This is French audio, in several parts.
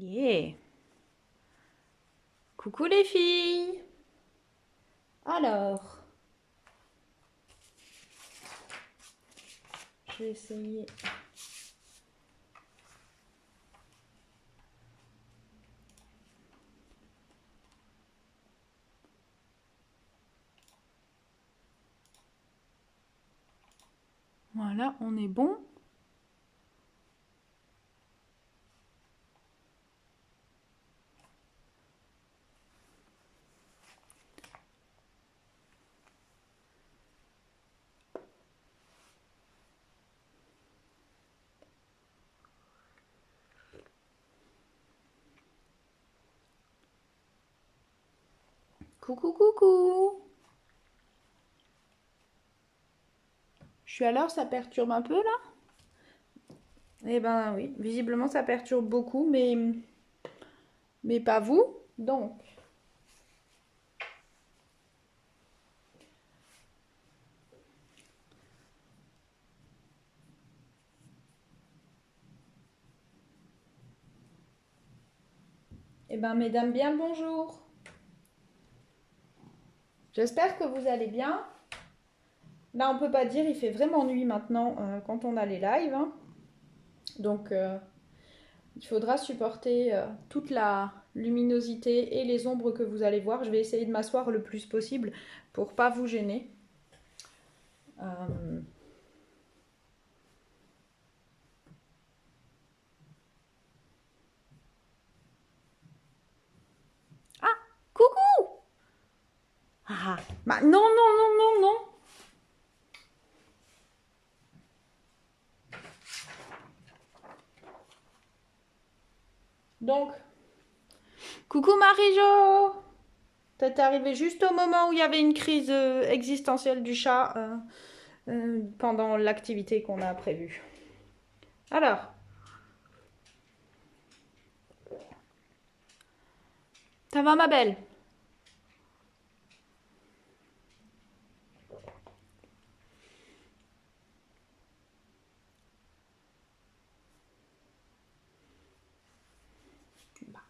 Yeah. Coucou les filles. Alors, je vais essayer. Voilà, on est bon. Coucou, coucou. Je suis à l'heure, ça perturbe un peu là? Eh ben oui, visiblement ça perturbe beaucoup, mais pas vous. Donc, eh ben mesdames, bien le bonjour. J'espère que vous allez bien. Là, on peut pas dire, il fait vraiment nuit maintenant quand on a les lives, hein. Donc, il faudra supporter toute la luminosité et les ombres que vous allez voir. Je vais essayer de m'asseoir le plus possible pour pas vous gêner. Euh, Ah, coucou. Ah, bah non, non, non, non, non. Donc, coucou Marie-Jo. T'es arrivée juste au moment où il y avait une crise existentielle du chat pendant l'activité qu'on a prévue. Alors, ça va ma belle? Bah,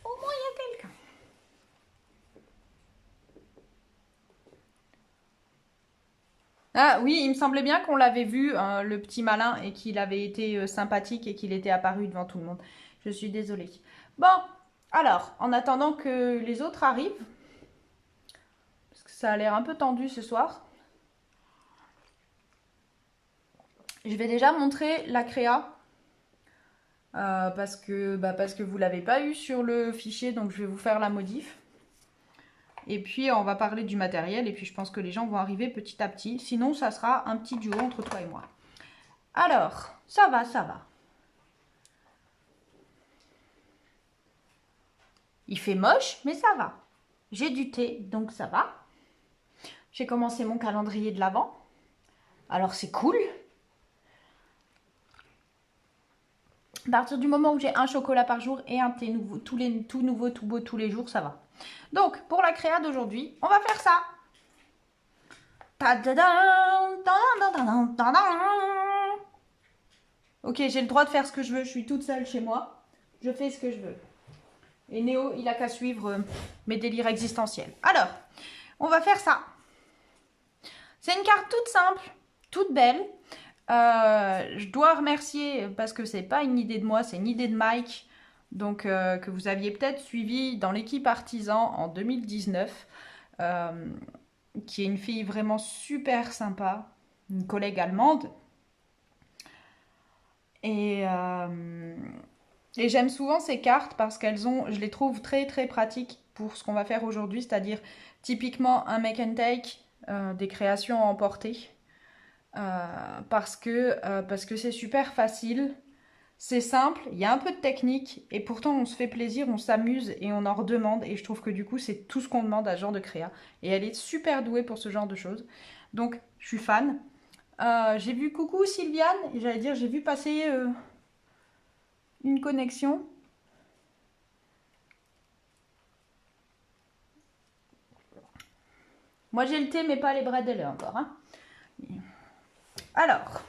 au moins il y a quelqu'un. Ah oui, il me semblait bien qu'on l'avait vu, hein, le petit malin, et qu'il avait été sympathique et qu'il était apparu devant tout le monde. Je suis désolée. Bon, alors, en attendant que les autres arrivent, parce que ça a l'air un peu tendu ce soir, je vais déjà montrer la créa, parce que vous ne l'avez pas eu sur le fichier, donc je vais vous faire la modif. Et puis, on va parler du matériel, et puis je pense que les gens vont arriver petit à petit. Sinon, ça sera un petit duo entre toi et moi. Alors, ça va, ça va. Il fait moche, mais ça va. J'ai du thé, donc ça va. J'ai commencé mon calendrier de l'Avent. Alors c'est cool. À partir du moment où j'ai un chocolat par jour et un thé nouveau, tout nouveau, tout beau tous les jours, ça va. Donc, pour la créa d'aujourd'hui, on va faire ça. Ok, j'ai le droit de faire ce que je veux. Je suis toute seule chez moi. Je fais ce que je veux. Et Néo, il a qu'à suivre mes délires existentiels. Alors, on va faire ça. C'est une carte toute simple, toute belle. Je dois remercier, parce que c'est pas une idée de moi, c'est une idée de Mike, donc que vous aviez peut-être suivi dans l'équipe Artisan en 2019, qui est une fille vraiment super sympa, une collègue allemande. Et, euh, et j'aime souvent ces cartes parce je les trouve très très pratiques pour ce qu'on va faire aujourd'hui, c'est-à-dire typiquement un make and take, des créations à emporter. Parce que c'est super facile, c'est simple, il y a un peu de technique et pourtant on se fait plaisir, on s'amuse et on en redemande et je trouve que du coup c'est tout ce qu'on demande à ce genre de créa et elle est super douée pour ce genre de choses. Donc je suis fan. J'ai vu coucou Sylviane, j'allais dire j'ai vu passer une connexion. Moi j'ai le thé mais pas les bredelles encore, hein. Alors,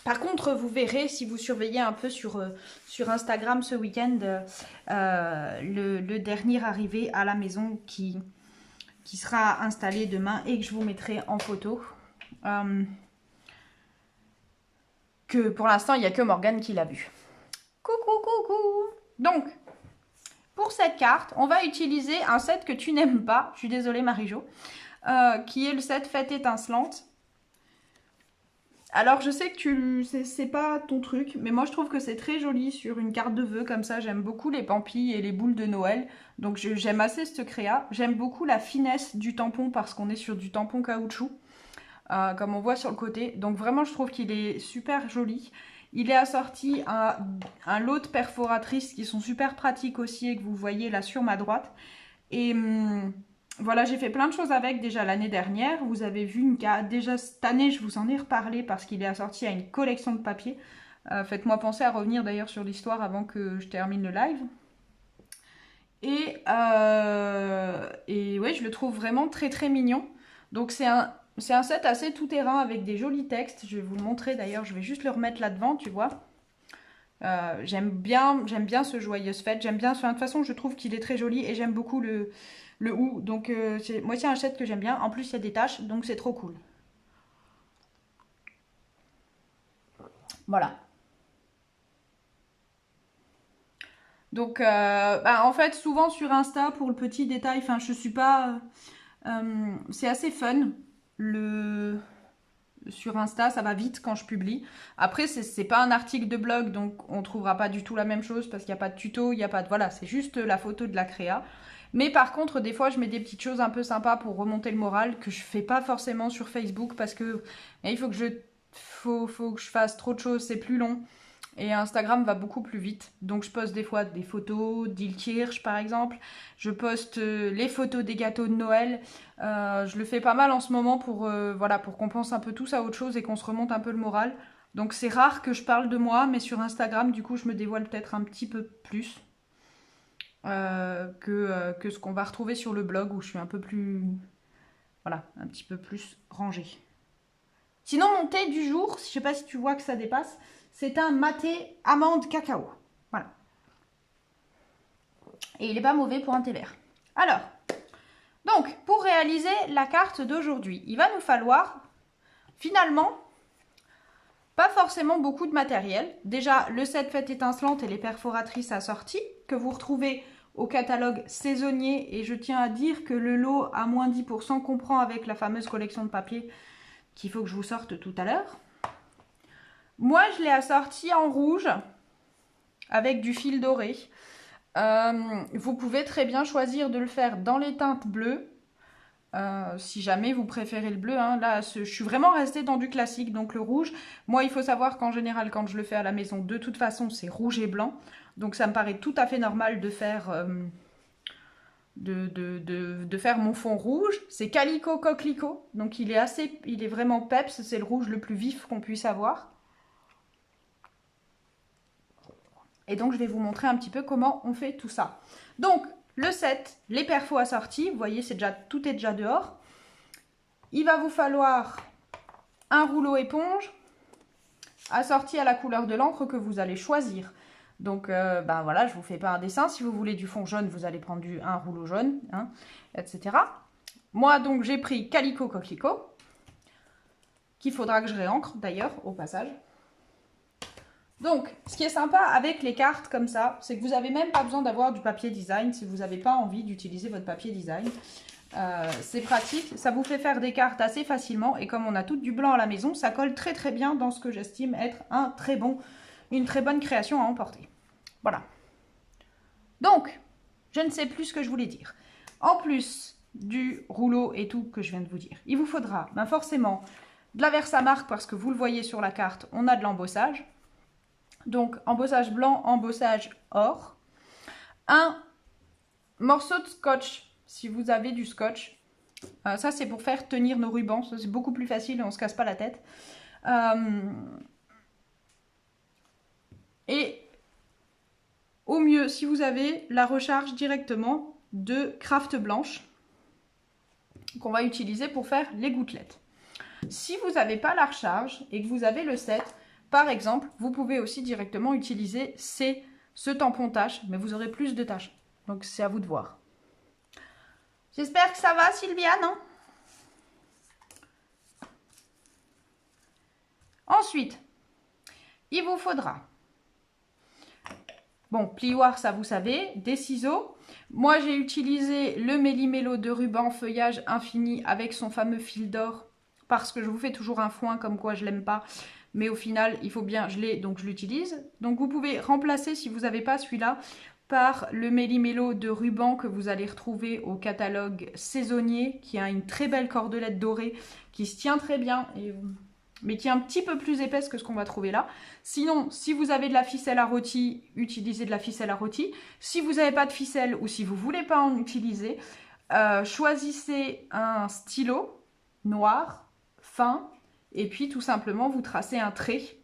Par contre, vous verrez, si vous surveillez un peu sur Instagram ce week-end, le dernier arrivé à la maison qui sera installé demain et que je vous mettrai en photo. Que pour l'instant, il n'y a que Morgane qui l'a vu. Coucou, coucou. Donc, pour cette carte, on va utiliser un set que tu n'aimes pas. Je suis désolée, Marie-Jo. Qui est le set Fête étincelante. Alors, je sais que c'est pas ton truc, mais moi, je trouve que c'est très joli sur une carte de vœux comme ça. J'aime beaucoup les pampilles et les boules de Noël. Donc, j'aime assez ce créa. J'aime beaucoup la finesse du tampon parce qu'on est sur du tampon caoutchouc. Comme on voit sur le côté. Donc vraiment je trouve qu'il est super joli. Il est assorti à un lot de perforatrices qui sont super pratiques aussi et que vous voyez là sur ma droite. Et voilà, j'ai fait plein de choses avec déjà l'année dernière. Vous avez vu déjà cette année je vous en ai reparlé parce qu'il est assorti à une collection de papier. Faites-moi penser à revenir d'ailleurs sur l'histoire avant que je termine le live. Et ouais, je le trouve vraiment très très mignon. Donc c'est un set assez tout-terrain avec des jolis textes. Je vais vous le montrer d'ailleurs. Je vais juste le remettre là devant, tu vois. J'aime bien ce Joyeuse Fête. J'aime bien. De toute façon, je trouve qu'il est très joli et j'aime beaucoup le ou. Donc, moi, c'est un set que j'aime bien. En plus, il y a des taches, donc c'est trop cool. Voilà. Donc, en fait, souvent sur Insta, pour le petit détail, enfin, je suis pas... c'est assez fun. Sur Insta, ça va vite quand je publie. Après, c'est pas un article de blog, donc on trouvera pas du tout la même chose parce qu'il n'y a pas de tuto, il n'y a pas de... Voilà, c'est juste la photo de la créa. Mais par contre, des fois, je mets des petites choses un peu sympas pour remonter le moral que je fais pas forcément sur Facebook parce que il faut que je fasse trop de choses, c'est plus long. Et Instagram va beaucoup plus vite. Donc je poste des fois des photos d'Ilkirch par exemple. Je poste les photos des gâteaux de Noël. Je le fais pas mal en ce moment pour, voilà, pour qu'on pense un peu tous à autre chose et qu'on se remonte un peu le moral. Donc c'est rare que je parle de moi, mais sur Instagram, du coup, je me dévoile peut-être un petit peu plus que ce qu'on va retrouver sur le blog où je suis un peu plus... Voilà, un petit peu plus rangée. Sinon, mon thé du jour, je sais pas si tu vois que ça dépasse, c'est un maté amande cacao. Voilà. Et il n'est pas mauvais pour un thé vert. Alors, donc, pour réaliser la carte d'aujourd'hui, il va nous falloir, finalement, pas forcément beaucoup de matériel. Déjà, le set Fête étincelante et les perforatrices assorties, que vous retrouvez au catalogue saisonnier. Et je tiens à dire que le lot à moins 10% comprend avec la fameuse collection de papier qu'il faut que je vous sorte tout à l'heure. Moi, je l'ai assorti en rouge avec du fil doré. Vous pouvez très bien choisir de le faire dans les teintes bleues. Si jamais vous préférez le bleu. Hein. Là, je suis vraiment restée dans du classique, donc le rouge. Moi, il faut savoir qu'en général, quand je le fais à la maison, de toute façon, c'est rouge et blanc. Donc, ça me paraît tout à fait normal de faire... de faire mon fond rouge. C'est Calico Coquelicot. Donc, il est vraiment peps. C'est le rouge le plus vif qu'on puisse avoir. Et donc, je vais vous montrer un petit peu comment on fait tout ça. Donc, le set, les perfos assortis, vous voyez, tout est déjà dehors. Il va vous falloir un rouleau éponge assorti à la couleur de l'encre que vous allez choisir. Donc, voilà, je ne vous fais pas un dessin. Si vous voulez du fond jaune, vous allez prendre un rouleau jaune, hein, etc. Moi, donc, j'ai pris Calico Coquelicot, qu'il faudra que je réencre, d'ailleurs, au passage. Donc, ce qui est sympa avec les cartes comme ça, c'est que vous n'avez même pas besoin d'avoir du papier design si vous n'avez pas envie d'utiliser votre papier design. C'est pratique, ça vous fait faire des cartes assez facilement et comme on a toutes du blanc à la maison, ça colle très très bien dans ce que j'estime être une très bonne création à emporter. Voilà. Donc, je ne sais plus ce que je voulais dire. En plus du rouleau et tout que je viens de vous dire, il vous faudra forcément de la Versamark parce que vous le voyez sur la carte, on a de l'embossage. Donc, embossage blanc, embossage or. Un morceau de scotch, si vous avez du scotch. Ça, c'est pour faire tenir nos rubans. C'est beaucoup plus facile et on ne se casse pas la tête. Et au mieux, si vous avez la recharge directement de craft blanche qu'on va utiliser pour faire les gouttelettes. Si vous n'avez pas la recharge et que vous avez le set, Par exemple, vous pouvez aussi directement utiliser ce tampon tache, mais vous aurez plus de taches. Donc, c'est à vous de voir. J'espère que ça va, Sylviane, hein? Ensuite, il vous faudra, bon, plioir, ça vous savez, des ciseaux. Moi, j'ai utilisé le Méli-Mélo de ruban feuillage infini avec son fameux fil d'or parce que je vous fais toujours un foin comme quoi je l'aime pas. Mais au final, il faut bien, je l'ai, donc je l'utilise. Donc, vous pouvez remplacer, si vous n'avez pas celui-là, par le Méli-Mélo de ruban que vous allez retrouver au catalogue saisonnier, qui a une très belle cordelette dorée, qui se tient très bien, mais qui est un petit peu plus épaisse que ce qu'on va trouver là. Sinon, si vous avez de la ficelle à rôti, utilisez de la ficelle à rôti. Si vous n'avez pas de ficelle ou si vous ne voulez pas en utiliser, choisissez un stylo noir, fin, et puis tout simplement vous tracez un trait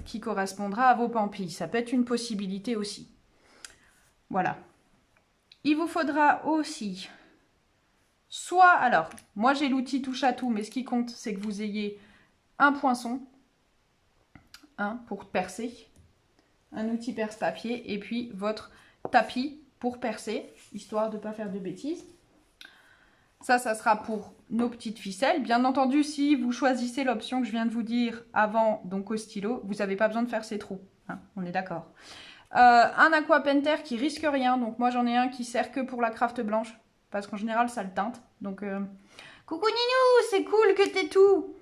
qui correspondra à vos pampilles. Ça peut être une possibilité aussi. Voilà. Il vous faudra aussi, soit, alors, moi j'ai l'outil touche à tout, mais ce qui compte, c'est que vous ayez un poinçon, pour percer, un outil perce-papier, et puis votre tapis pour percer, histoire de ne pas faire de bêtises. Ça sera pour nos petites ficelles. Bien entendu, si vous choisissez l'option que je viens de vous dire avant, donc au stylo, vous n'avez pas besoin de faire ces trous, hein, on est d'accord. Un aqua penter qui risque rien, donc moi j'en ai un qui sert que pour la craft blanche, parce qu'en général ça le teinte. Donc, coucou Ninou, c'est cool que t'aies tout.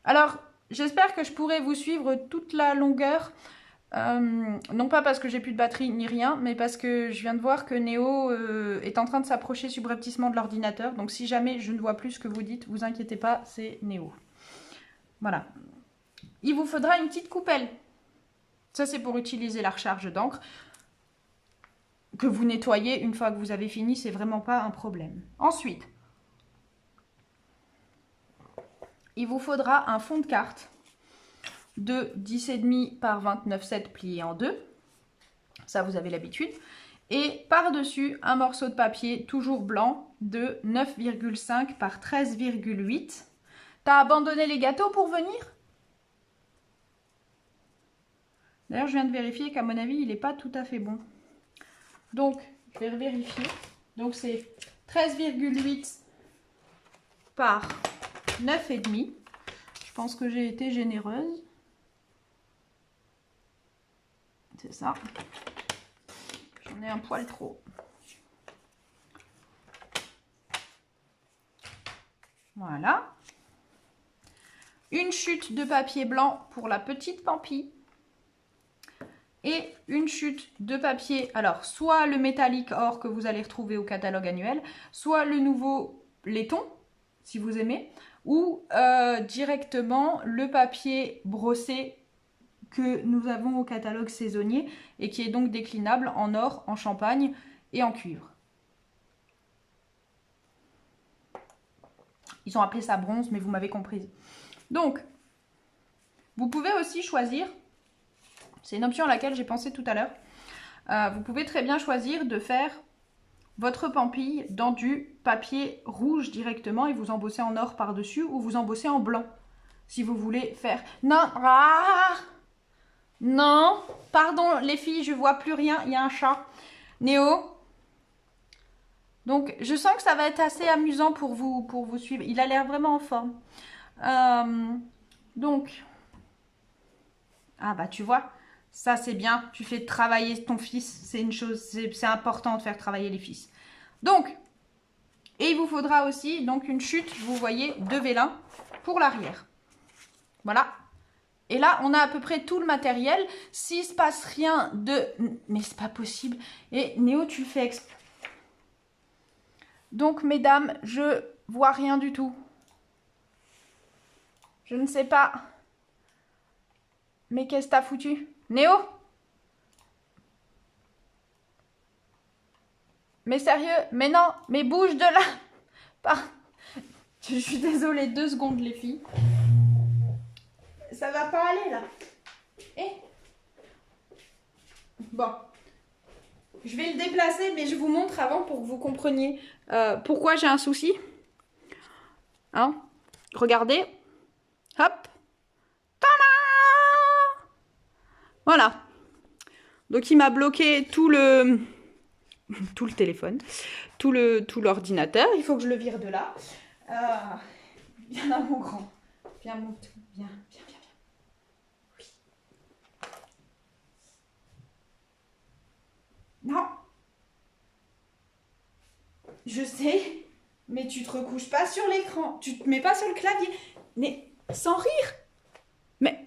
Alors, j'espère que je pourrai vous suivre toute la longueur, non pas parce que j'ai plus de batterie ni rien, mais parce que je viens de voir que Néo est en train de s'approcher subrepticement de l'ordinateur, donc si jamais je ne vois plus ce que vous dites, vous inquiétez pas, c'est Néo. Voilà. Il vous faudra une petite coupelle. Ça, c'est pour utiliser la recharge d'encre que vous nettoyez une fois que vous avez fini. C'est vraiment pas un problème. Ensuite, il vous faudra un fond de carte de 10,5 par 29,7 plié en deux. Ça, vous avez l'habitude. Et par-dessus, un morceau de papier toujours blanc de 9,5 par 13,8. T'as abandonné les gâteaux pour venir ? D'ailleurs, je viens de vérifier qu'à mon avis, il n'est pas tout à fait bon. Donc, je vais vérifier. Donc, c'est 13,8 par 9,5. Je pense que j'ai été généreuse. C'est ça. J'en ai un poil trop. Voilà. Une chute de papier blanc pour la petite pampille. Et une chute de papier, alors soit le métallique or que vous allez retrouver au catalogue annuel, soit le nouveau laiton, si vous aimez, ou directement le papier brossé que nous avons au catalogue saisonnier et qui est donc déclinable en or, en champagne et en cuivre. Ils ont appelé ça bronze, mais vous m'avez comprise. Donc, vous pouvez aussi choisir... C'est une option à laquelle j'ai pensé tout à l'heure. Vous pouvez très bien choisir de faire votre pampille dans du papier rouge directement et vous embosser en or par-dessus ou vous embosser en blanc. Si vous voulez faire... Non, non, pardon les filles, je vois plus rien, il y a un chat. Néo. Donc, je sens que ça va être assez amusant pour vous suivre. Il a l'air vraiment en forme. Donc, ah bah tu vois... Ça, c'est bien. Tu fais travailler ton fils. C'est une chose, c'est important de faire travailler les fils. Donc, et il vous faudra aussi donc une chute, vous voyez, de vélin pour l'arrière. Voilà. Et là, on a à peu près tout le matériel. S'il ne se passe rien de... Mais c'est pas possible. Et Néo, tu le fais exprès. Donc, mesdames, je vois rien du tout. Je ne sais pas. Mais qu'est-ce que t'as foutu ? Néo? Mais sérieux? Mais non, mais bouge de là. Je suis désolée, 2 secondes les filles. Ça va pas aller là. Eh? Bon. Je vais le déplacer, mais je vous montre avant pour que vous compreniez pourquoi j'ai un souci. Hein? Regardez. Hop. Tada! Voilà. Donc il m'a bloqué tout le téléphone, tout l'ordinateur. Il faut que je le vire de là. Viens là mon grand. Viens mon tout. Viens. Oui. Non. Je sais, mais tu te recouches pas sur l'écran. Tu te mets pas sur le clavier. Mais sans rire. Mais...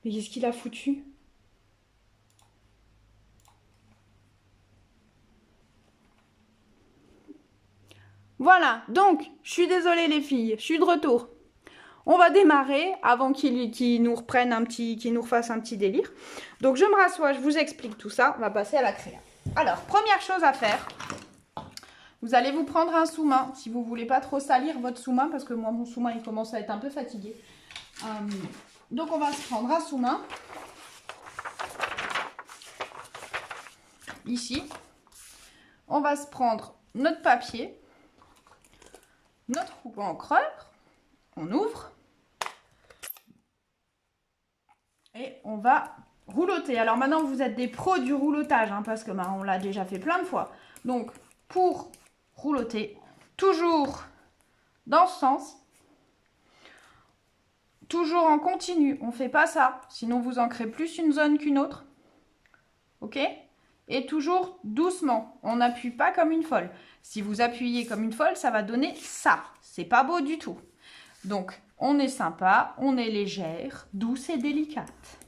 Mais qu'est-ce qu'il a foutu? Voilà, donc, je suis désolée les filles, je suis de retour. On va démarrer avant qu'il nous reprenne qu'il nous refasse un petit délire. Donc je me rassois, je vous explique tout ça. On va passer à la créa. Alors, première chose à faire, vous allez vous prendre un sous-main si vous voulez pas trop salir votre sous-main parce que moi mon sous-main il commence à être un peu fatigué. Donc on va se prendre un sous-main. Ici. On va se prendre notre papier, notre rouleau encreur. On ouvre. Et on va rouloter. Alors maintenant, vous êtes des pros du roulotage, hein, parce que on l'a déjà fait plein de fois. Donc, pour rouloter, toujours dans ce sens, toujours en continu. On ne fait pas ça, sinon vous ancrez plus une zone qu'une autre. Ok? Et toujours doucement. On n'appuie pas comme une folle. Si vous appuyez comme une folle, ça va donner ça. C'est pas beau du tout. Donc, on est sympa, on est légère, douce et délicate.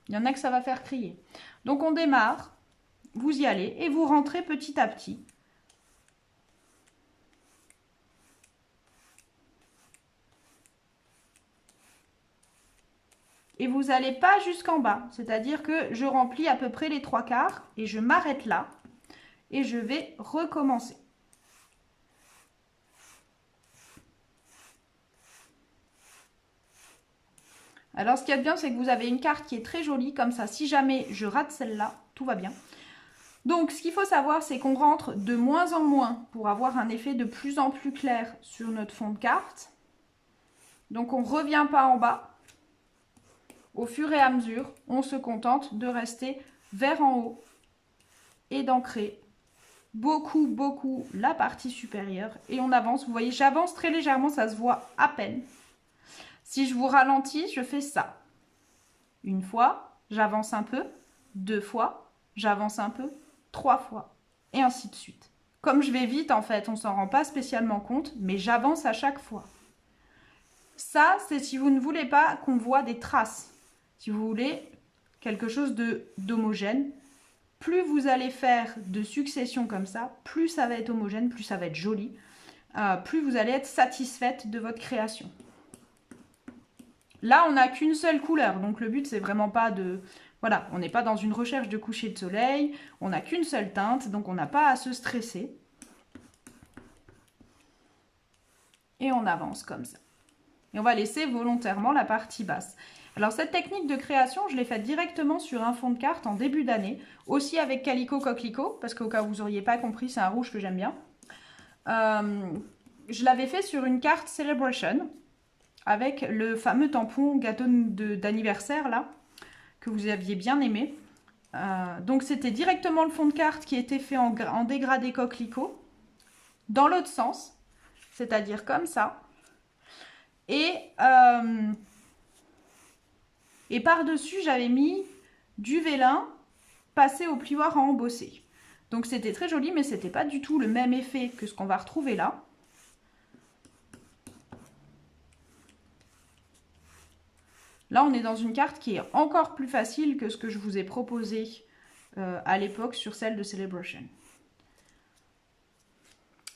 Il y en a que ça va faire crier. Donc, on démarre, vous y allez et vous rentrez petit à petit. Et vous n'allez pas jusqu'en bas. C'est-à-dire que je remplis à peu près les 3/4 et je m'arrête là. Et je vais recommencer. Alors, ce qu'il y a de bien, c'est que vous avez une carte qui est très jolie. Comme ça, si jamais je rate celle-là, tout va bien. Donc, ce qu'il faut savoir, c'est qu'on rentre de moins en moins pour avoir un effet de plus en plus clair sur notre fond de carte. Donc, on ne revient pas en bas. Au fur et à mesure, on se contente de rester vers en haut et d'ancrer beaucoup la partie supérieure. Et on avance. Vous voyez, j'avance très légèrement, ça se voit à peine. Si je vous ralentis, je fais ça. Une fois, j'avance un peu. 2 fois, j'avance un peu. 3 fois. Et ainsi de suite. Comme je vais vite, en fait, on ne s'en rend pas spécialement compte, mais j'avance à chaque fois. Ça, c'est si vous ne voulez pas qu'on voit des traces. Si vous voulez quelque chose d'homogène, plus vous allez faire de succession comme ça, plus ça va être homogène, plus ça va être joli, plus vous allez être satisfaite de votre création. Là, on n'a qu'une seule couleur, donc le but, c'est vraiment pas de... Voilà, on n'est pas dans une recherche de coucher de soleil, on n'a qu'une seule teinte, donc on n'a pas à se stresser. Et on avance comme ça. Et on va laisser volontairement la partie basse. Alors cette technique de création, je l'ai faite directement sur un fond de carte en début d'année, aussi avec Calico Coquelicot, parce qu'au cas où vous n'auriez pas compris, c'est un rouge que j'aime bien. Je l'avais fait sur une carte Celebration, avec le fameux tampon gâteau d'anniversaire là, que vous aviez bien aimé. Donc c'était directement le fond de carte qui était fait en dégradé coquelicot, dans l'autre sens, c'est-à-dire comme ça. Et par-dessus, j'avais mis du vélin passé au plioir à embosser. Donc c'était très joli, mais c'était pas du tout le même effet que ce qu'on va retrouver là. Là, on est dans une carte qui est encore plus facile que ce que je vous ai proposé à l'époque sur celle de Celebration.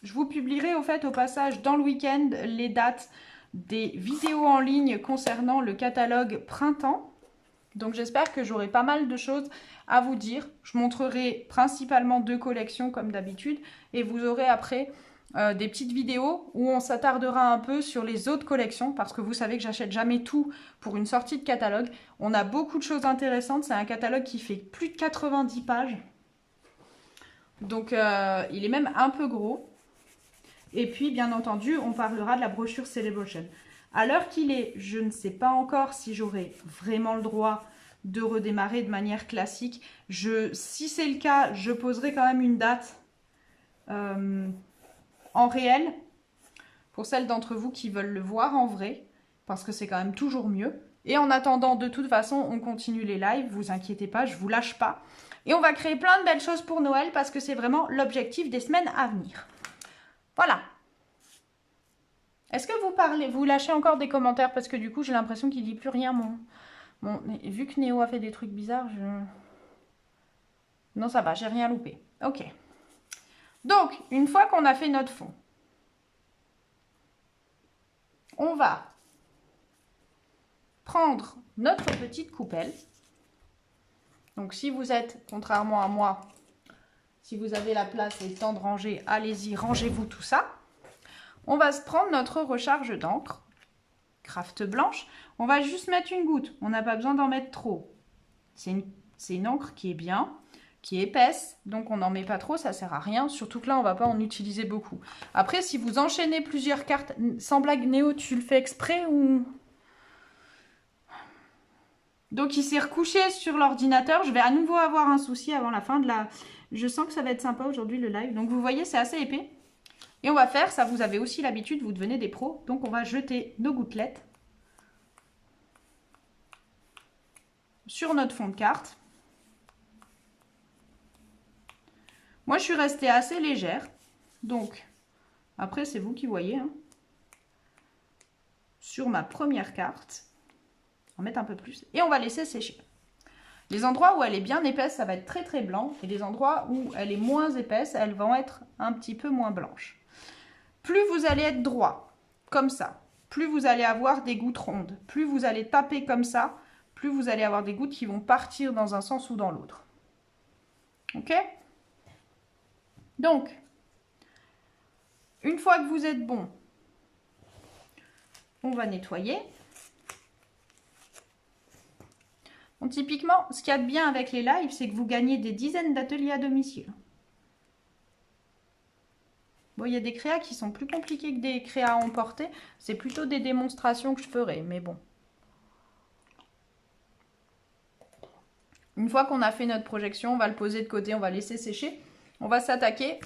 Je vous publierai au fait au passage dans le week-end les dates des vidéos en ligne concernant le catalogue printemps. Donc j'espère que j'aurai pas mal de choses à vous dire. Je montrerai principalement 2 collections comme d'habitude et vous aurez après des petites vidéos où on s'attardera un peu sur les autres collections parce que vous savez que j'achète jamais tout pour une sortie de catalogue. On a beaucoup de choses intéressantes. C'est un catalogue qui fait plus de 90 pages. Donc il est même un peu gros. Et puis, bien entendu, on parlera de la brochure Celebration. À l'heure qu'il est, je ne sais pas encore si j'aurai vraiment le droit de redémarrer de manière classique. Si c'est le cas, je poserai quand même une date en réel pour celles d'entre vous qui veulent le voir en vrai, parce que c'est quand même toujours mieux. Et en attendant, de toute façon, on continue les lives, vous inquiétez pas, je vous lâche pas. Et on va créer plein de belles choses pour Noël, parce que c'est vraiment l'objectif des semaines à venir. Voilà. Est-ce que vous lâchez encore des commentaires? Parce que du coup, j'ai l'impression qu'il dit plus rien, vu que Néo a fait des trucs bizarres, non, ça va, j'ai rien loupé. Ok. Donc, une fois qu'on a fait notre fond, on va prendre notre petite coupelle. Donc, si vous êtes, contrairement à moi, si vous avez la place et le temps de ranger, allez-y, rangez-vous tout ça. On va se prendre notre recharge d'encre, craft blanche. On va juste mettre une goutte. On n'a pas besoin d'en mettre trop. C'est une encre qui est bien, qui est épaisse. Donc, on n'en met pas trop, ça ne sert à rien. Surtout que là, on ne va pas en utiliser beaucoup. Après, si vous enchaînez plusieurs cartes, sans blague, Néo, tu le fais exprès ou... Donc, il s'est recouché sur l'ordinateur. Je vais à nouveau avoir un souci avant la fin de la... Je sens que ça va être sympa aujourd'hui, le live. Donc, vous voyez, c'est assez épais. Et on va faire, ça vous avez aussi l'habitude, vous devenez des pros. Donc, on va jeter nos gouttelettes sur notre fond de carte. Moi, je suis restée assez légère. Donc, après, c'est vous qui voyez. Hein. Sur ma première carte, on va mettre un peu plus. Et on va laisser sécher. Les endroits où elle est bien épaisse, ça va être très très blanc. Et les endroits où elle est moins épaisse, elles vont être un petit peu moins blanches. Plus vous allez être droit, comme ça, plus vous allez avoir des gouttes rondes. Plus vous allez taper comme ça, plus vous allez avoir des gouttes qui vont partir dans un sens ou dans l'autre. Ok? Donc, une fois que vous êtes bon, on va nettoyer. Donc, typiquement, ce qu'il y a de bien avec les lives, c'est que vous gagnez des dizaines d'ateliers à domicile. Bon, il y a des créas qui sont plus compliqués que des créas à emporter. C'est plutôt des démonstrations que je ferai, mais bon. Une fois qu'on a fait notre projection, on va le poser de côté, on va laisser sécher. On va s'attaquer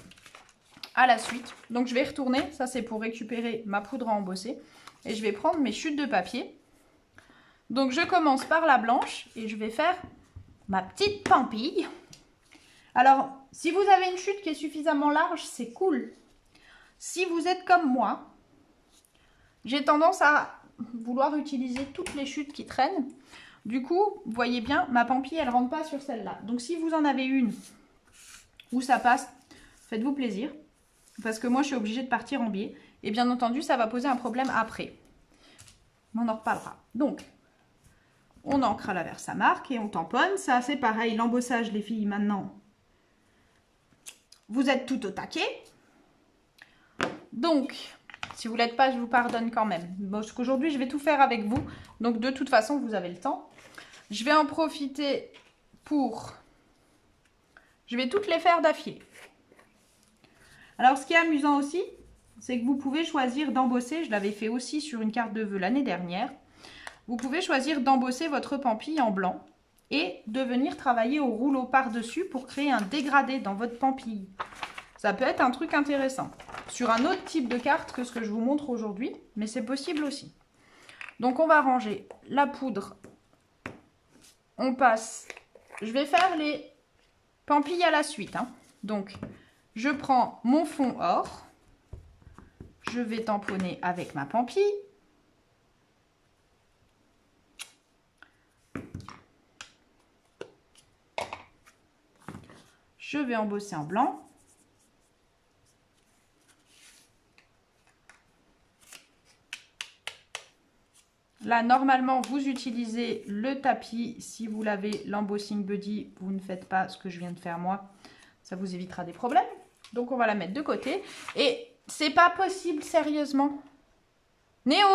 à la suite. Donc, je vais retourner. Ça, c'est pour récupérer ma poudre à embosser. Et je vais prendre mes chutes de papier. Donc, je commence par la blanche et je vais faire ma petite pampille. Alors, si vous avez une chute qui est suffisamment large, c'est cool. Si vous êtes comme moi, j'ai tendance à vouloir utiliser toutes les chutes qui traînent. Du coup, vous voyez bien, ma pampille, elle ne rentre pas sur celle-là. Donc, si vous en avez une où ça passe, faites-vous plaisir. Parce que moi, je suis obligée de partir en biais. Et bien entendu, ça va poser un problème après. On en reparlera. Donc, on ancre à la Versamark et on tamponne. Ça, c'est pareil. L'embossage, les filles, maintenant, vous êtes tout au taquet. Donc, si vous ne l'êtes pas, je vous pardonne quand même. Parce qu'aujourd'hui, je vais tout faire avec vous. Donc, de toute façon, vous avez le temps. Je vais en profiter pour... Je vais toutes les faire d'affilée. Alors, ce qui est amusant aussi, c'est que vous pouvez choisir d'embosser. Je l'avais fait aussi sur une carte de vœux l'année dernière. Vous pouvez choisir d'embosser votre pampille en blanc et de venir travailler au rouleau par-dessus pour créer un dégradé dans votre pampille. Ça peut être un truc intéressant. Sur un autre type de carte que ce que je vous montre aujourd'hui, mais c'est possible aussi. Donc, on va ranger la poudre. On passe... Je vais faire les pampilles à la suite. Hein. Donc, je prends mon fond or. Je vais tamponner avec ma pampille. Je vais embosser en blanc. Là, normalement, vous utilisez le tapis. Si vous l'avez, l'embossing buddy, vous ne faites pas ce que je viens de faire moi. Ça vous évitera des problèmes. Donc, on va la mettre de côté. Et c'est pas possible, sérieusement. Néo!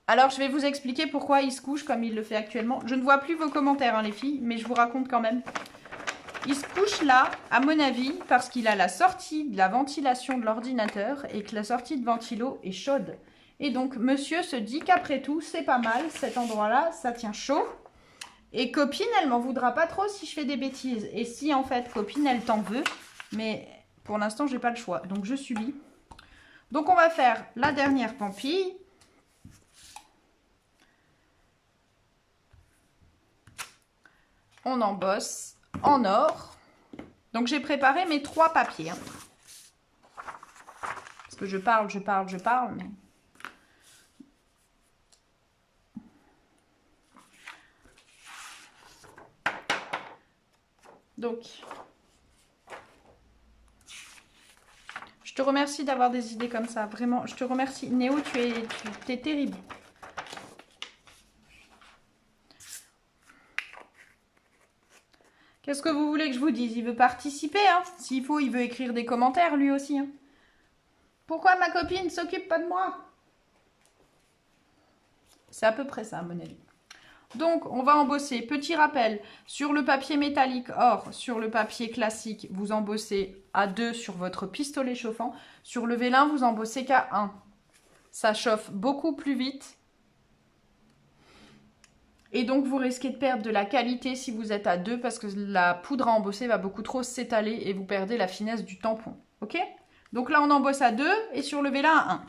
Alors, je vais vous expliquer pourquoi il se couche comme il le fait actuellement. Je ne vois plus vos commentaires, hein, les filles, mais je vous raconte quand même. Il se couche là, à mon avis, parce qu'il a la sortie de la ventilation de l'ordinateur et que la sortie de ventilo est chaude. Et donc, monsieur se dit qu'après tout, c'est pas mal, cet endroit-là, ça tient chaud. Et copine, elle m'en voudra pas trop si je fais des bêtises. Et si, en fait, copine, elle t'en veut. Mais pour l'instant, j'ai pas le choix. Donc, je subis. Donc, on va faire la dernière pampille. On embosse en or. Donc, j'ai préparé mes 3 papiers. Hein. Parce que je parle, mais... Donc, je te remercie d'avoir des idées comme ça. Vraiment, je te remercie. Néo, tu es terrible. Qu'est-ce que vous voulez que je vous dise? Il veut participer, hein. S'il faut, il veut écrire des commentaires, lui aussi. Hein. Pourquoi ma copine ne s'occupe pas de moi? C'est à peu près ça, à mon avis. Donc, on va embosser. Petit rappel, sur le papier métallique or, sur le papier classique, vous embossez à 2 sur votre pistolet chauffant. Sur le vélin, vous embossez qu'à 1. Ça chauffe beaucoup plus vite. Et donc, vous risquez de perdre de la qualité si vous êtes à 2 parce que la poudre à embosser va beaucoup trop s'étaler et vous perdez la finesse du tampon. Ok? Donc là, on embosse à 2 et sur le vélin à 1.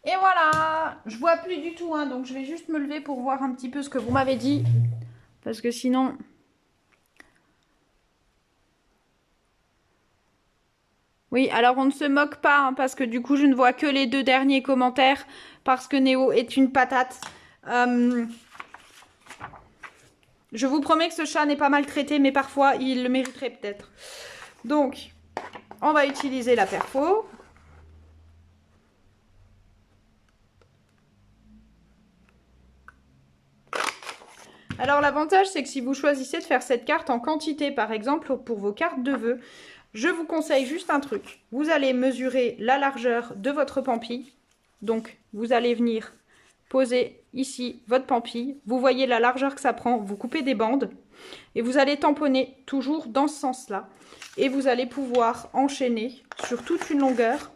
Et voilà, je vois plus du tout, hein, donc je vais juste me lever pour voir un petit peu ce que vous m'avez dit. Parce que sinon... Oui, alors on ne se moque pas, hein, parce que du coup je ne vois que les 2 derniers commentaires, parce que Néo est une patate. Je vous promets que ce chat n'est pas maltraité, mais parfois il le mériterait peut-être. Donc, on va utiliser la perfo. Alors l'avantage, c'est que si vous choisissez de faire cette carte en quantité, par exemple pour vos cartes de vœux, je vous conseille juste un truc. Vous allez mesurer la largeur de votre pampille. Donc, vous allez venir poser ici votre pampille. Vous voyez la largeur que ça prend. Vous coupez des bandes et vous allez tamponner toujours dans ce sens-là. Et vous allez pouvoir enchaîner sur toute une longueur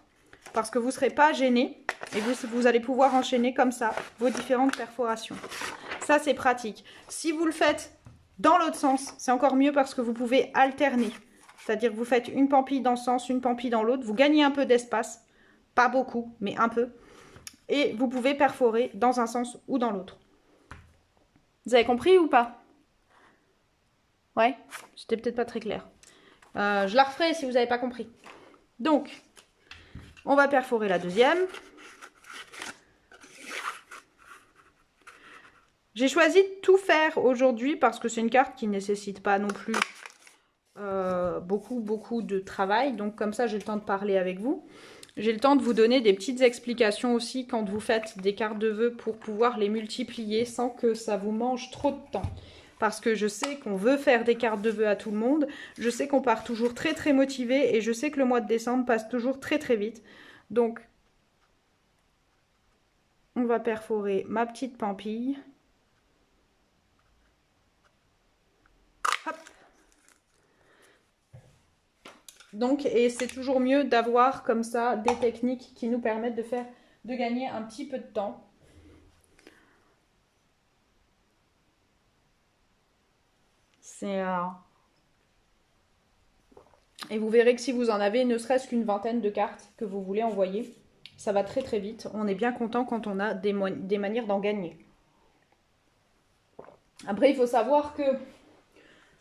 parce que vous ne serez pas gêné. Et vous allez pouvoir enchaîner comme ça vos différentes perforations. Ça, c'est pratique. Si vous le faites dans l'autre sens, c'est encore mieux parce que vous pouvez alterner. C'est-à-dire que vous faites une pampille dans ce sens, une pampille dans l'autre. Vous gagnez un peu d'espace. Pas beaucoup, mais un peu. Et vous pouvez perforer dans un sens ou dans l'autre. Vous avez compris ou pas? Ouais, c'était peut-être pas très clair. Je la referai si vous n'avez pas compris. Donc, on va perforer la deuxième. J'ai choisi de tout faire aujourd'hui parce que c'est une carte qui ne nécessite pas non plus beaucoup de travail. Donc comme ça, j'ai le temps de parler avec vous. J'ai le temps de vous donner des petites explications aussi quand vous faites des cartes de vœux pour pouvoir les multiplier sans que ça vous mange trop de temps. Parce que je sais qu'on veut faire des cartes de vœux à tout le monde. Je sais qu'on part toujours très très motivé et je sais que le mois de décembre passe toujours très très vite. Donc, on va perforer ma petite pampille. Hop. Donc, et c'est toujours mieux d'avoir comme ça des techniques qui nous permettent de gagner un petit peu de temps. C'est Et vous verrez que si vous en avez ne serait-ce qu'une vingtaine de cartes que vous voulez envoyer, ça va très très vite. On est bien content quand on a des manières d'en gagner. Après, il faut savoir que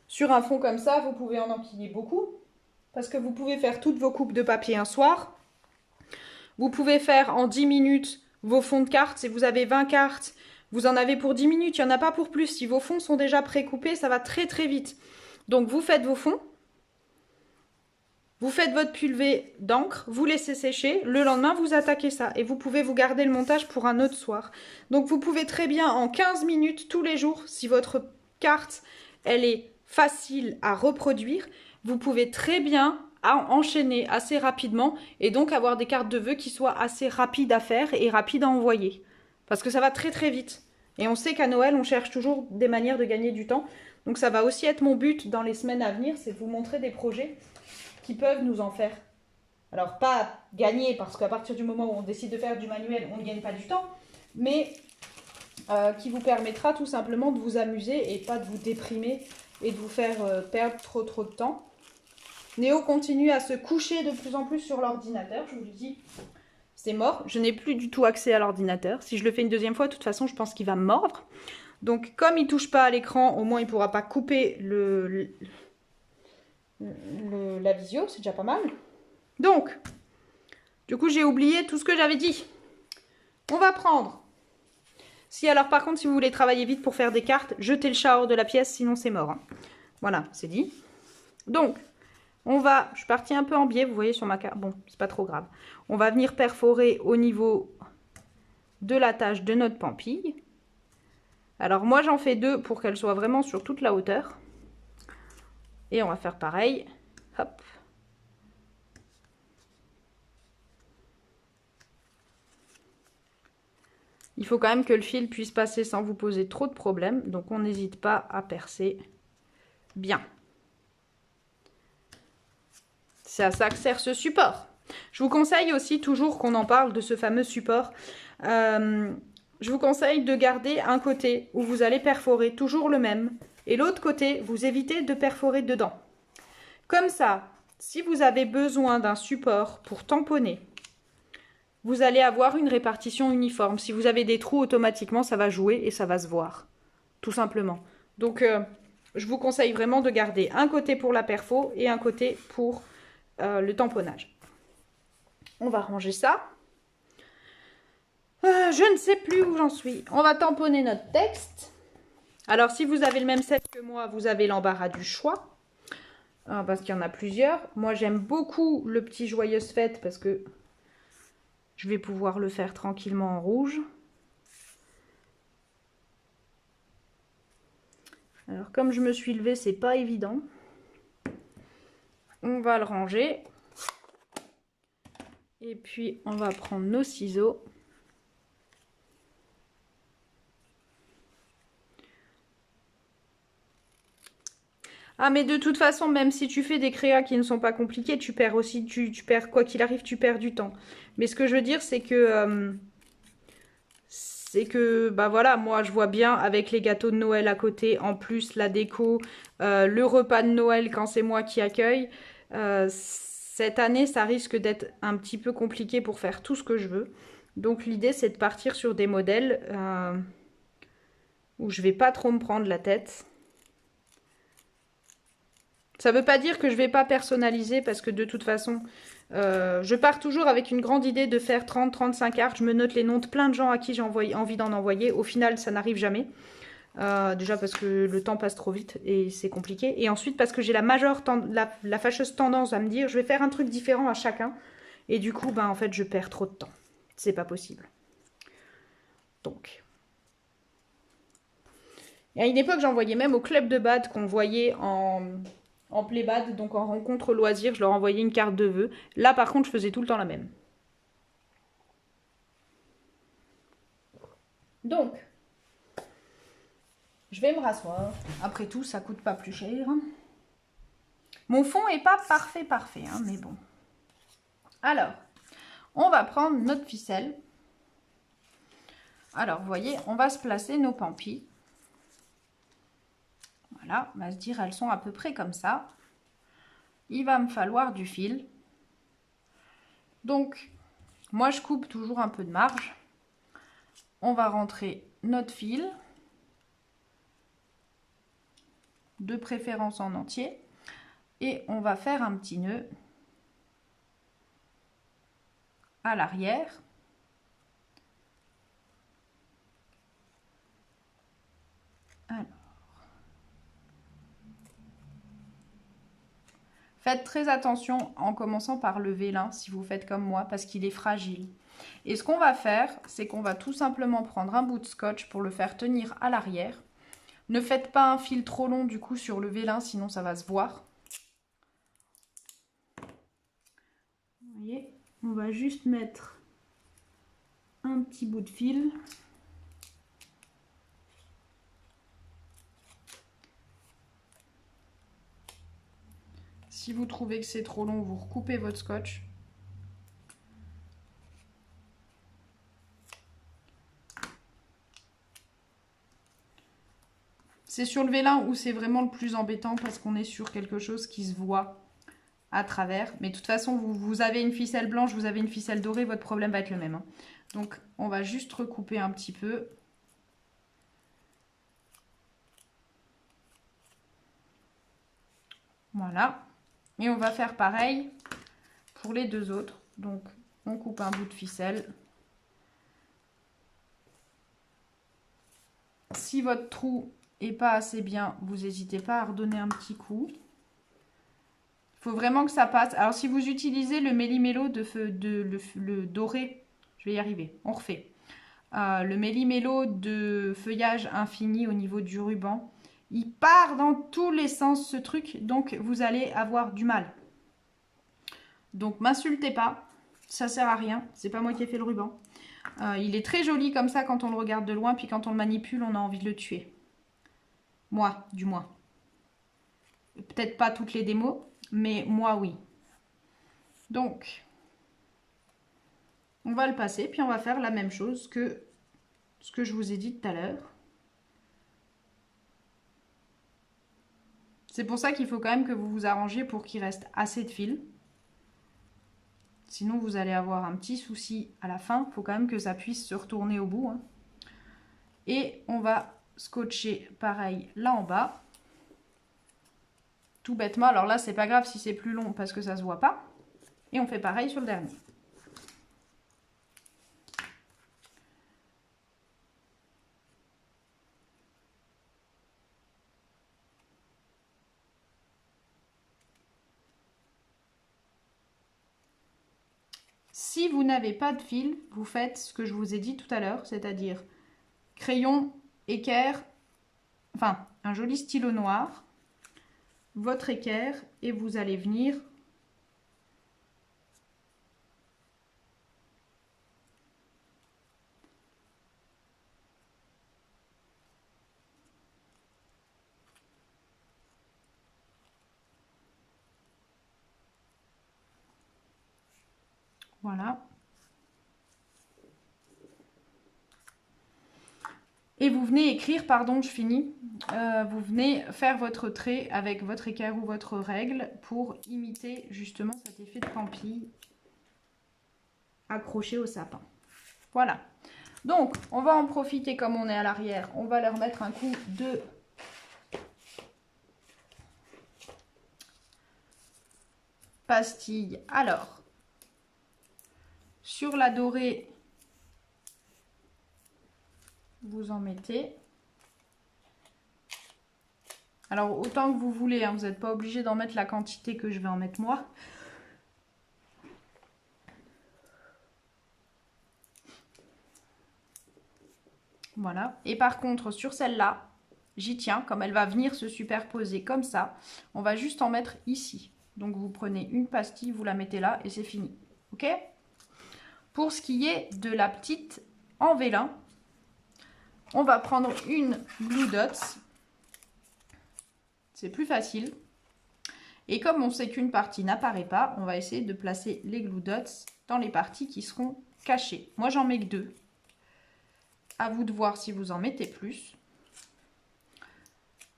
sur un fond comme ça, vous pouvez en enquiller beaucoup. Parce que vous pouvez faire toutes vos coupes de papier un soir. Vous pouvez faire en 10 minutes vos fonds de cartes. Si vous avez 20 cartes, vous en avez pour 10 minutes. Il n'y en a pas pour plus. Si vos fonds sont déjà pré-coupés, ça va très très vite. Donc vous faites vos fonds. Vous faites votre pulvé d'encre, vous laissez sécher, le lendemain vous attaquez ça et vous pouvez vous garder le montage pour un autre soir. Donc vous pouvez très bien en 15 minutes tous les jours, si votre carte elle est facile à reproduire, vous pouvez très bien enchaîner assez rapidement et donc avoir des cartes de vœux qui soient assez rapides à faire et rapides à envoyer. Parce que ça va très très vite. Et on sait qu'à Noël on cherche toujours des manières de gagner du temps. Donc ça va aussi être mon but dans les semaines à venir, c'est de vous montrer des projets qui peuvent nous en faire. Alors pas gagner, parce qu'à partir du moment où on décide de faire du manuel, on ne gagne pas du temps, mais qui vous permettra tout simplement de vous amuser et pas de vous déprimer et de vous faire perdre trop de temps. Néo continue à se coucher de plus en plus sur l'ordinateur, je vous le dis, c'est mort. Je n'ai plus du tout accès à l'ordinateur. Si je le fais une deuxième fois, de toute façon, je pense qu'il va me mordre. Donc comme il ne touche pas à l'écran, au moins il ne pourra pas couper la visio, c'est déjà pas mal. Donc, du coup, j'ai oublié tout ce que j'avais dit. On va prendre. Alors par contre, si vous voulez travailler vite pour faire des cartes, jetez le chat hors de la pièce, sinon c'est mort. Hein. Voilà, c'est dit. Donc, je suis partie un peu en biais, vous voyez sur ma carte. Bon, c'est pas trop grave. On va venir perforer au niveau de la tâche de notre pampille. Alors moi, j'en fais 2 pour qu'elle soit vraiment sur toute la hauteur. Et on va faire pareil. Hop. Il faut quand même que le fil puisse passer sans vous poser trop de problèmes. Donc on n'hésite pas à percer bien. C'est à ça que sert ce support. Je vous conseille aussi toujours qu'on en parle de ce fameux support. Je vous conseille de garder un côté où vous allez perforer toujours le même. Et l'autre côté, vous évitez de perforer dedans. Comme ça, si vous avez besoin d'un support pour tamponner, vous allez avoir une répartition uniforme. Si vous avez des trous, automatiquement, ça va jouer et ça va se voir. Tout simplement. Donc, je vous conseille vraiment de garder un côté pour la perfo et un côté pour le tamponnage. On va ranger ça. Je ne sais plus où j'en suis. On va tamponner notre texte. Alors, si vous avez le même set que moi, vous avez l'embarras du choix. Parce qu'il y en a plusieurs. Moi, j'aime beaucoup le petit Joyeuse Fête parce que je vais pouvoir le faire tranquillement en rouge. Alors, comme je me suis levée, c'est pas évident. On va le ranger. Et puis, on va prendre nos ciseaux. Ah, mais de toute façon, même si tu fais des créas qui ne sont pas compliqués, tu perds aussi, tu perds, quoi qu'il arrive, tu perds du temps. Mais ce que je veux dire, c'est que, bah voilà, moi, je vois bien avec les gâteaux de Noël à côté, en plus la déco, le repas de Noël quand c'est moi qui accueille. Cette année, ça risque d'être un petit peu compliqué pour faire tout ce que je veux. Donc, l'idée, c'est de partir sur des modèles où je vais pas trop me prendre la tête. Ça ne veut pas dire que je ne vais pas personnaliser parce que de toute façon, je pars toujours avec une grande idée de faire 30-35 cartes. Je me note les noms de plein de gens à qui j'ai envie d'en envoyer. Au final, ça n'arrive jamais. Déjà parce que le temps passe trop vite et c'est compliqué. Et ensuite parce que j'ai la fâcheuse tendance à me dire je vais faire un truc différent à chacun. Et du coup, ben, en fait, je perds trop de temps. C'est pas possible. Donc. Et à une époque, j'envoyais même au club de bad qu'on voyait en playbad, donc en rencontre loisir, je leur envoyais une carte de vœux. Là, par contre, je faisais tout le temps la même. Donc, je vais me rasseoir. Après tout, ça coûte pas plus cher. Mon fond est pas parfait, hein, mais bon. Alors, on va prendre notre ficelle. Alors, vous voyez, on va se placer nos pampilles. Voilà, on va se dire, elles sont à peu près comme ça. il va me falloir du fil. Donc, moi je coupe toujours un peu de marge. On va rentrer notre fil, de préférence en entier, et on va faire un petit nœud à l'arrière. Alors, faites très attention en commençant par le vélin si vous faites comme moi parce qu'il est fragile. Et ce qu'on va faire, c'est qu'on va tout simplement prendre un bout de scotch pour le faire tenir à l'arrière. Ne faites pas un fil trop long du coup sur le vélin, sinon ça va se voir. Vous voyez, on va juste mettre un petit bout de fil. Si vous trouvez que c'est trop long, vous recoupez votre scotch. C'est sur le vélin où c'est vraiment le plus embêtant parce qu'on est sur quelque chose qui se voit à travers. Mais de toute façon, vous avez une ficelle blanche, vous avez une ficelle dorée, votre problème va être le même, hein. Donc, on va juste recouper un petit peu. Voilà. Et on va faire pareil pour les deux autres. Donc, on coupe un bout de ficelle. Si votre trou n'est pas assez bien, vous n'hésitez pas à redonner un petit coup. Il faut vraiment que ça passe. Alors, si vous utilisez le méli-mélo le doré, je vais y arriver, on refait. Le méli-mélo de feuillage infini au niveau du ruban, il part dans tous les sens ce truc, donc vous allez avoir du mal. Donc, m'insultez pas, ça sert à rien, c'est pas moi qui ai fait le ruban. Il est très joli comme ça quand on le regarde de loin, puis quand on le manipule, on a envie de le tuer. Moi, du moins. Peut-être pas toutes les démos, mais moi, oui. Donc, on va le passer, puis on va faire la même chose que ce que je vous ai dit tout à l'heure. C'est pour ça qu'il faut quand même que vous vous arrangiez pour qu'il reste assez de fil. Sinon, vous allez avoir un petit souci à la fin. Il faut quand même que ça puisse se retourner au bout, hein. Et on va scotcher pareil là en bas. Tout bêtement. Alors là, c'est pas grave si c'est plus long parce que ça se voit pas. Et on fait pareil sur le dernier. Si vous n'avez pas de fil, vous faites ce que je vous ai dit tout à l'heure, c'est-à-dire crayon, équerre, enfin un joli stylo noir, votre équerre et vous allez venir voilà. Et vous venez écrire, pardon, je finis. Vous venez faire votre trait avec votre équerre ou votre règle pour imiter justement cet effet de pampille accroché au sapin. Voilà. Donc, on va en profiter comme on est à l'arrière. On va leur mettre un coup de pastille. Alors, sur la dorée, vous en mettez. Alors, autant que vous voulez, hein, vous n'êtes pas obligé d'en mettre la quantité que je vais en mettre moi. Voilà. Et par contre, sur celle-là, j'y tiens, comme elle va venir se superposer comme ça, on va juste en mettre ici. Donc, vous prenez une pastille, vous la mettez là et c'est fini. Ok? Pour ce qui est de la petite en vélin, on va prendre une Glue Dots. C'est plus facile. Et comme on sait qu'une partie n'apparaît pas, on va essayer de placer les Glue Dots dans les parties qui seront cachées. Moi, j'en mets que 2. À vous de voir si vous en mettez plus.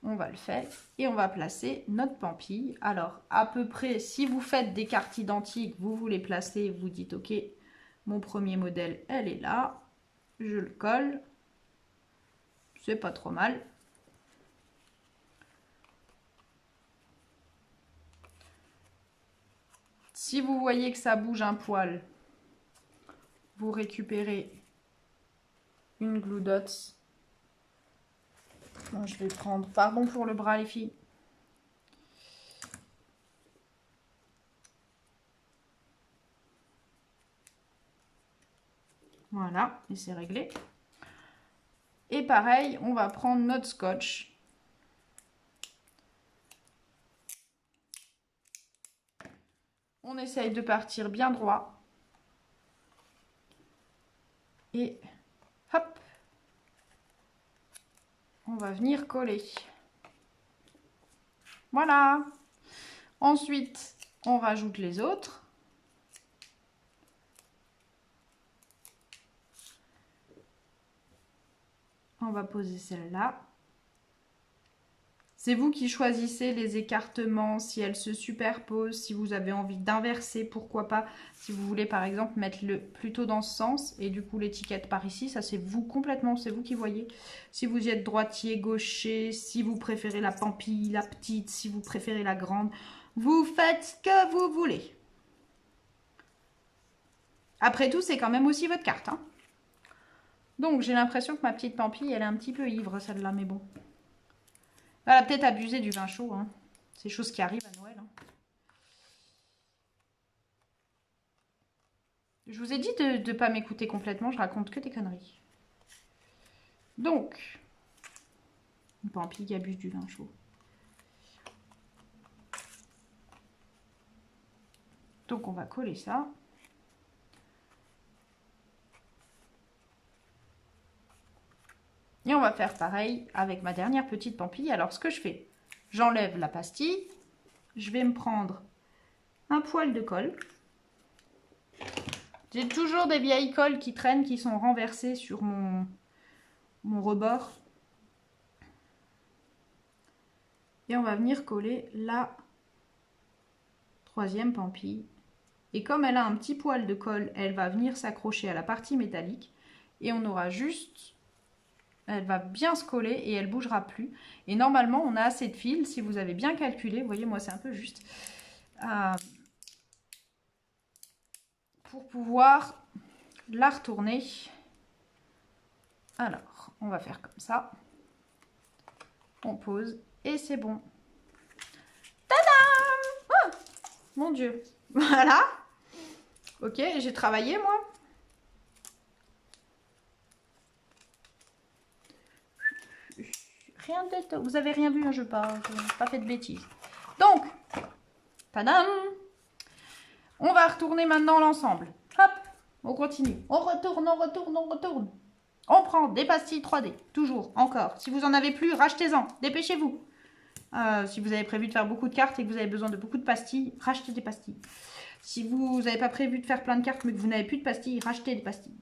On va le faire et on va placer notre pampille. Alors, à peu près, si vous faites des cartes identiques, vous les placez, vous dites, ok, mon premier modèle, elle est là. Je le colle. C'est pas trop mal. Si vous voyez que ça bouge un poil, vous récupérez une glue dots. Bon, je vais prendre, pardon pour le bras les filles. Voilà, et c'est réglé. Et pareil, on va prendre notre scotch. On essaye de partir bien droit. Et hop, on va venir coller. Voilà. Ensuite, on rajoute les autres. On va poser celle-là. C'est vous qui choisissez les écartements, si elles se superposent, si vous avez envie d'inverser, pourquoi pas. Si vous voulez par exemple mettre le plutôt dans ce sens et du coup l'étiquette par ici, ça c'est vous complètement, c'est vous qui voyez. Si vous y êtes droitier, gaucher, si vous préférez la pampille, la petite, si vous préférez la grande, vous faites ce que vous voulez. Après tout, c'est quand même aussi votre carte, hein. Donc j'ai l'impression que ma petite pampille, elle est un petit peu ivre celle-là, mais bon. Elle a peut-être abusé du vin chaud, hein. C'est chose qui arrive à Noël, hein. Je vous ai dit de ne pas m'écouter complètement, je raconte que des conneries. Donc, une pampille qui abuse du vin chaud. Donc on va coller ça. Et on va faire pareil avec ma dernière petite pampille. Alors ce que je fais, j'enlève la pastille. Je vais me prendre un poil de colle. J'ai toujours des vieilles colles qui traînent, qui sont renversées sur mon rebord. Et on va venir coller la troisième pampille. Et comme elle a un petit poil de colle, elle va venir s'accrocher à la partie métallique. Et on aura juste... Elle va bien se coller et elle ne bougera plus. Et normalement, on a assez de fil. Si vous avez bien calculé, vous voyez, moi, c'est un peu juste. Pour pouvoir la retourner. Alors, on va faire comme ça. On pose et c'est bon. Tadam! Oh, mon Dieu. Voilà. Ok, j'ai travaillé, moi. Rien de... Vous avez rien vu, hein, je n'ai pas fait de bêtises. Donc, tadam! On va retourner maintenant l'ensemble. Hop, on continue. On retourne, on retourne, on retourne. On prend des pastilles 3D, toujours, encore. Si vous n'en avez plus, rachetez-en, dépêchez-vous. Si vous avez prévu de faire beaucoup de cartes et que vous avez besoin de beaucoup de pastilles, rachetez des pastilles. Si vous n'avez pas prévu de faire plein de cartes mais que vous n'avez plus de pastilles, rachetez des pastilles.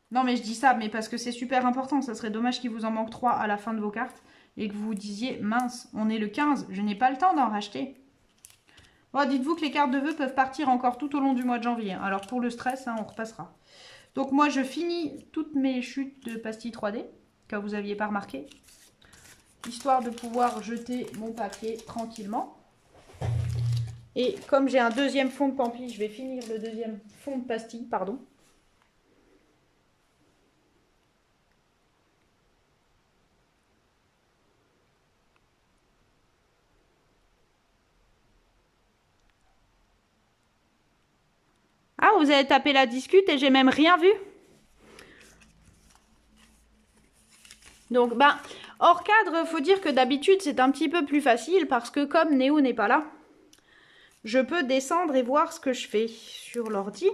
Non mais je dis ça, mais parce que c'est super important. Ça serait dommage qu'il vous en manque 3 à la fin de vos cartes et que vous vous disiez, mince, on est le 15, je n'ai pas le temps d'en racheter. Bon, dites-vous que les cartes de vœux peuvent partir encore tout au long du mois de janvier. Alors pour le stress, hein, on repassera. Donc moi je finis toutes mes chutes de pastilles 3D, car vous n'aviez pas remarqué. Histoire de pouvoir jeter mon papier tranquillement. Et comme j'ai un deuxième fond de pampille, je vais finir le deuxième fond de pastille, pardon. Ah, vous avez tapé la discute et j'ai même rien vu. Donc, hors cadre, faut dire que d'habitude, c'est un petit peu plus facile parce que comme Néo n'est pas là, je peux descendre et voir ce que je fais sur l'ordi.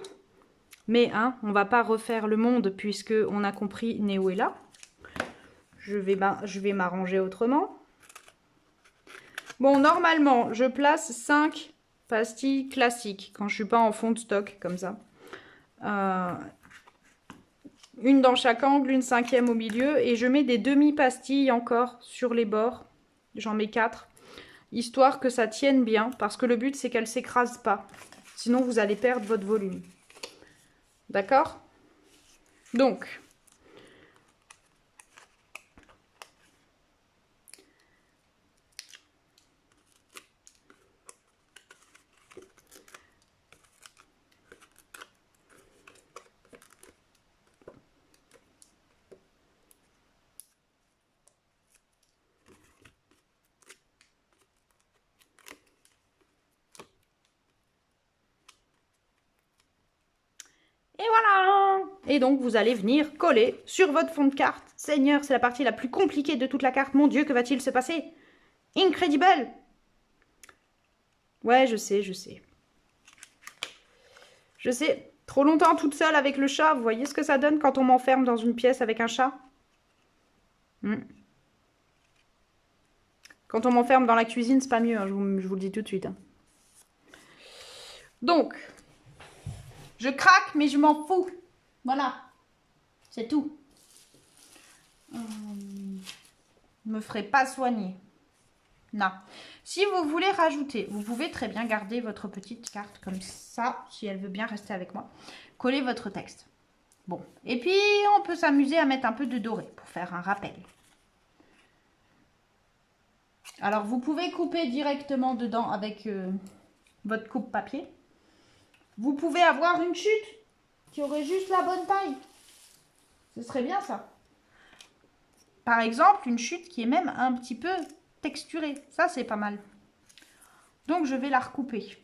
Mais, hein, on va pas refaire le monde puisque on a compris, Néo est là. Je vais m'arranger autrement. Bon, normalement, je place 5 pastilles classiques quand je suis pas en fond de stock, comme ça. Une dans chaque angle, une cinquième au milieu. Et je mets des demi-pastilles encore sur les bords. J'en mets 4. Histoire que ça tienne bien. Parce que le but, c'est qu'elle ne s'écrase pas. Sinon, vous allez perdre votre volume. D'accord? Donc... Et voilà! Et donc, vous allez venir coller sur votre fond de carte. Seigneur, c'est la partie la plus compliquée de toute la carte. Mon Dieu, que va-t-il se passer? Incredible! Ouais, je sais, je sais. Je sais. Trop longtemps toute seule avec le chat. Vous voyez ce que ça donne quand on m'enferme dans une pièce avec un chat? Quand on m'enferme dans la cuisine, c'est pas mieux. Hein, je vous le dis tout de suite. Hein. Donc... Je craque, mais je m'en fous. Voilà. C'est tout. Me ferez pas soigner. Non. Si vous voulez rajouter, vous pouvez très bien garder votre petite carte comme ça, si elle veut bien rester avec moi. Collez votre texte. Bon. Et puis, on peut s'amuser à mettre un peu de doré pour faire un rappel. Alors, vous pouvez couper directement dedans avec votre coupe-papier. Vous pouvez avoir une chute qui aurait juste la bonne taille. Ce serait bien ça. Par exemple, une chute qui est même un petit peu texturée. Ça, c'est pas mal. Donc, je vais la recouper.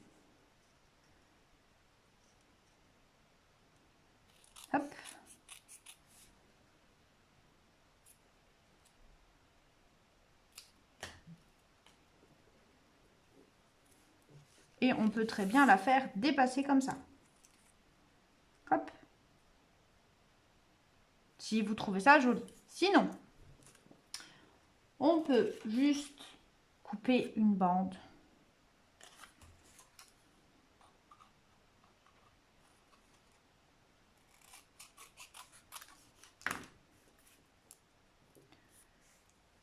Hop. Et on peut très bien la faire dépasser comme ça. Hop. Si vous trouvez ça joli. Sinon, on peut juste couper une bande.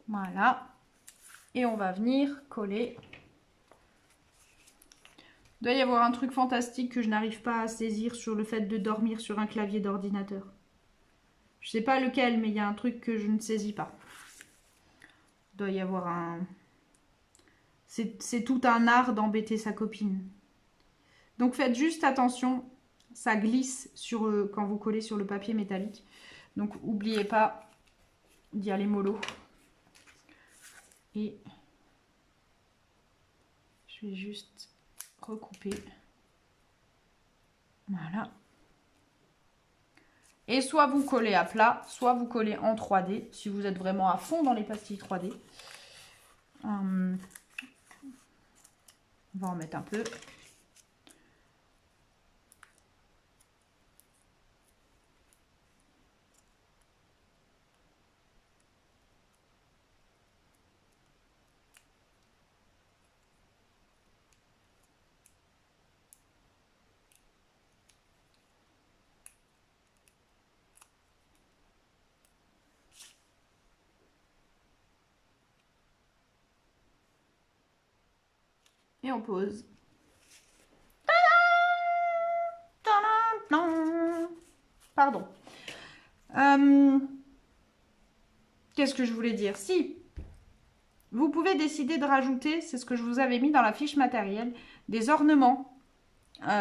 Voilà. Et on va venir coller. Il doit y avoir un truc fantastique que je n'arrive pas à saisir sur le fait de dormir sur un clavier d'ordinateur. Je sais pas lequel, mais il y a un truc que je ne saisis pas. Il doit y avoir un... C'est tout un art d'embêter sa copine. Donc faites juste attention, ça glisse sur, quand vous collez sur le papier métallique. Donc n'oubliez pas d'y aller mollo. Et je vais juste recouper. Voilà. Et soit vous collez à plat, soit vous collez en 3D, si vous êtes vraiment à fond dans les pastilles 3D. On va en mettre un peu. Et on pose. Pardon. Qu'est-ce que je voulais dire? Si, vous pouvez décider de rajouter, c'est ce que je vous avais mis dans la fiche matérielle, des ornements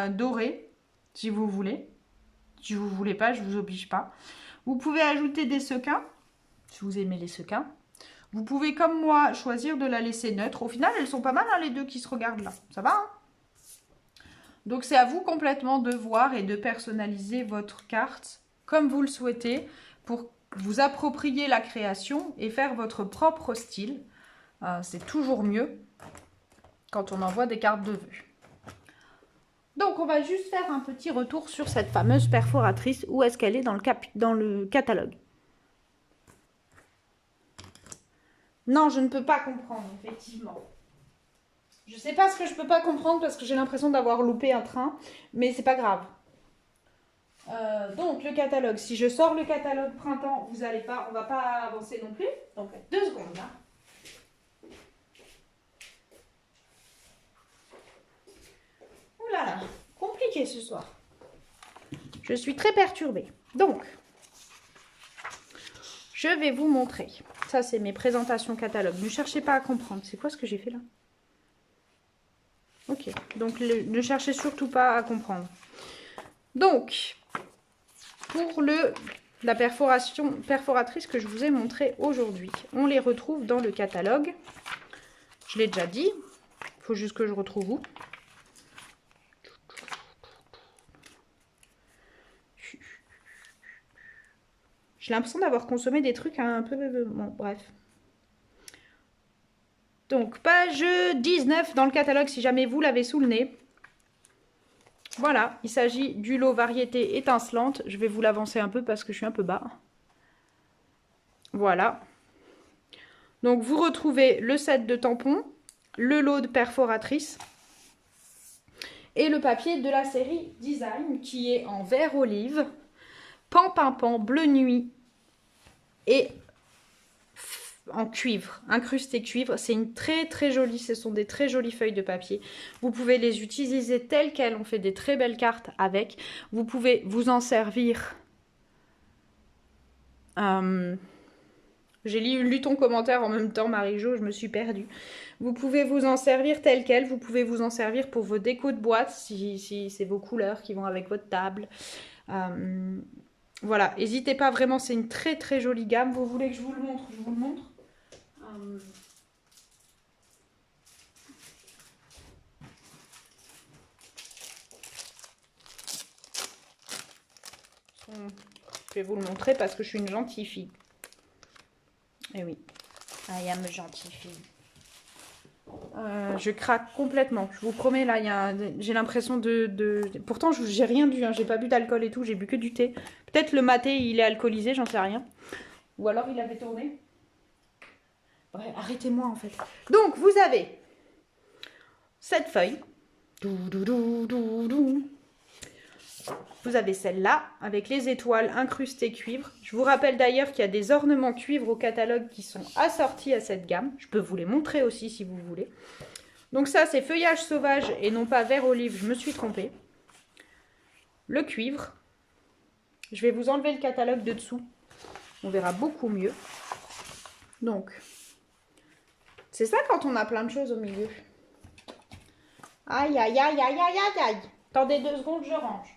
dorés, si vous voulez. Si vous ne voulez pas, je ne vous oblige pas. Vous pouvez ajouter des sequins, si vous aimez les sequins. Vous pouvez, comme moi, choisir de la laisser neutre. Au final, elles sont pas mal, hein, les deux qui se regardent là. Ça va, hein? Donc, c'est à vous complètement de voir et de personnaliser votre carte comme vous le souhaitez pour vous approprier la création et faire votre propre style. C'est toujours mieux quand on envoie des cartes de vœux. Donc, on va juste faire un petit retour sur cette fameuse perforatrice. Où est-ce qu'elle est dans le catalogue? Non, je ne peux pas comprendre, effectivement. Je ne sais pas ce que je peux pas comprendre parce que j'ai l'impression d'avoir loupé un train, mais c'est pas grave. Donc le catalogue, si je sors le catalogue printemps, vous allez pas, on va pas avancer non plus. Donc 2 secondes là. Ouh là là, compliqué ce soir. Je suis très perturbée. Donc, je vais vous montrer. Ça, c'est mes présentations catalogue. Ne cherchez pas à comprendre. C'est quoi ce que j'ai fait là? Ok, donc ne cherchez surtout pas à comprendre. Donc, pour la perforatrice que je vous ai montrée aujourd'hui, on les retrouve dans le catalogue. Je l'ai déjà dit. Il faut juste que je retrouve où. J'ai l'impression d'avoir consommé des trucs un peu... Bon, bref. Donc, page 19 dans le catalogue, si jamais vous l'avez sous le nez. Voilà, il s'agit du lot variété étincelante. Je vais vous l'avancer un peu parce que je suis un peu bas. Voilà. Donc, vous retrouvez le set de tampons, le lot de perforatrices et le papier de la série Design qui est en vert olive, pan pimpant, bleu nuit et en cuivre, incrusté cuivre. C'est une très jolie, ce sont des très jolies feuilles de papier. Vous pouvez les utiliser telles quelles, on fait des très belles cartes avec. Vous pouvez vous en servir. J'ai lu ton commentaire en même temps, Marie-Jo, je me suis perdue. Vous pouvez vous en servir telles quelles, vous pouvez vous en servir pour vos décos de boîte, si c'est vos couleurs qui vont avec votre table. Voilà, n'hésitez pas vraiment, c'est une très jolie gamme. Vous voulez que je vous le montre? Je vous le montre. Je vais vous le montrer parce que je suis une gentille fille. Eh oui, I am a gentille fille. Je craque complètement, je vous promets, là, j'ai l'impression Pourtant, j'ai rien bu, hein, j'ai pas bu d'alcool et tout, j'ai bu que du thé. Peut-être le maté, il est alcoolisé, j'en sais rien. Ou alors, il avait tourné. Bref, arrêtez-moi, en fait. Donc, vous avez cette feuille. Vous avez celle-là, avec les étoiles incrustées cuivre. Je vous rappelle d'ailleurs qu'il y a des ornements cuivre au catalogue qui sont assortis à cette gamme. Je peux vous les montrer aussi si vous voulez. Donc ça, c'est feuillage sauvage et non pas vert olive, je me suis trompée. Le cuivre. Je vais vous enlever le catalogue de dessous. On verra beaucoup mieux. Donc, c'est ça quand on a plein de choses au milieu. Aïe, aïe, aïe, aïe, aïe, aïe, aïe. Attendez 2 secondes, je range.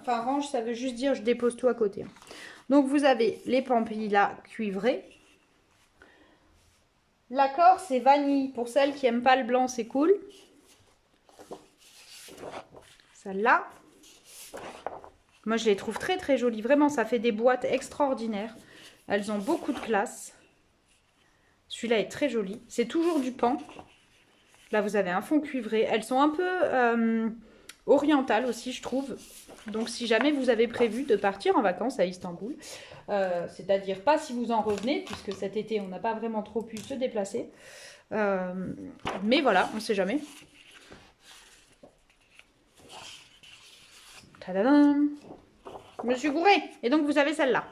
Enfin, range, ça veut juste dire je dépose tout à côté. Donc, vous avez les pampillas cuivrés. L'accord, c'est vanille. Pour celles qui n'aiment pas le blanc, c'est cool. Celle-là. Moi, je les trouve très jolies. Vraiment, ça fait des boîtes extraordinaires. Elles ont beaucoup de classe. Celui-là est très joli. C'est toujours du pan. Là, vous avez un fond cuivré. Elles sont un peu orientales aussi, je trouve. Donc, si jamais vous avez prévu de partir en vacances à Istanbul, c'est-à-dire pas si vous en revenez, puisque cet été, on n'a pas vraiment trop pu se déplacer. Mais voilà, on ne sait jamais. Tadadam! Je me suis gourée. Et donc, vous avez celle-là.